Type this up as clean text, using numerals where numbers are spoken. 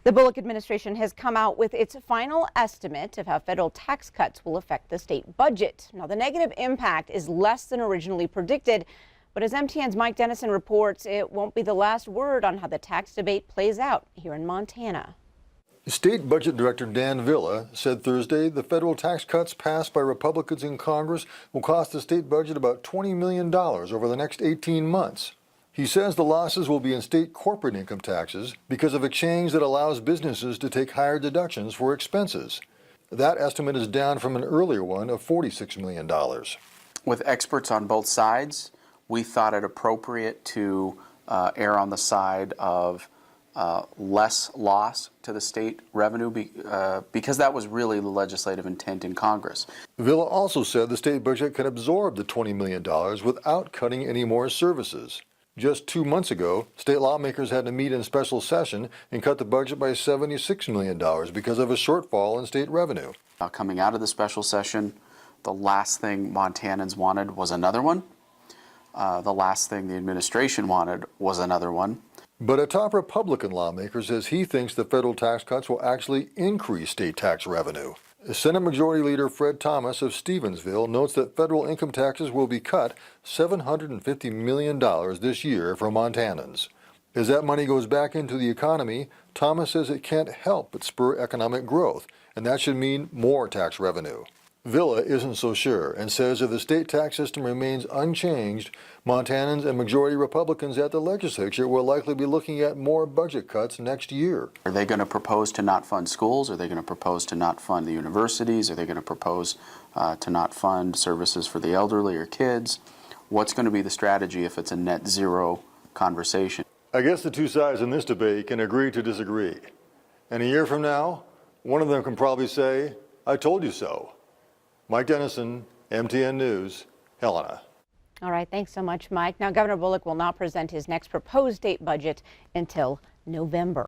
The Bullock administration has come out with its final estimate of how federal tax cuts will affect the state budget. Now, the negative impact is less than originally predicted, but as MTN's Mike Dennison reports, it won't be the last word on how the tax debate plays out here in Montana. State Budget Director Dan Villa said Thursday the federal tax cuts passed by Republicans in Congress will cost the state budget about $20 million over the next 18 months. He says the losses will be in state corporate income taxes because of a change that allows businesses to take higher deductions for expenses. That estimate is down from an earlier one of $46 million. With experts on both sides, we thought it appropriate to err on the side of less loss to the state revenue because that was really the legislative intent in Congress. Villa also said the state budget can absorb the $20 million without cutting any more services. Just 2 months ago, state lawmakers had to meet in special session and cut the budget by $76 million because of a shortfall in state revenue. Coming out of the special session, the last thing Montanans wanted was another one. The last thing the administration wanted was another one. But a top Republican lawmaker says he thinks the federal tax cuts will actually increase state tax revenue. Senate Majority Leader Fred Thomas of Stevensville notes that federal income taxes will be cut $750 million this year for Montanans. As that money goes back into the economy, Thomas says it can't help but spur economic growth, and that should mean more tax revenue. Villa isn't so sure and says if the state tax system remains unchanged, Montanans and majority Republicans at the legislature will likely be looking at more budget cuts next year. Are they going to propose to not fund schools? Are they going to propose to not fund the universities? Are they going to propose to not fund services for the elderly or kids? What's going to be the strategy if it's a net zero conversation? I guess the two sides in this debate can agree to disagree. And a year from now, one of them can probably say, "I told you so." Mike Dennison, MTN News, Helena. All right, thanks so much, Mike. Now, Governor Bullock will not present his next proposed state budget until November.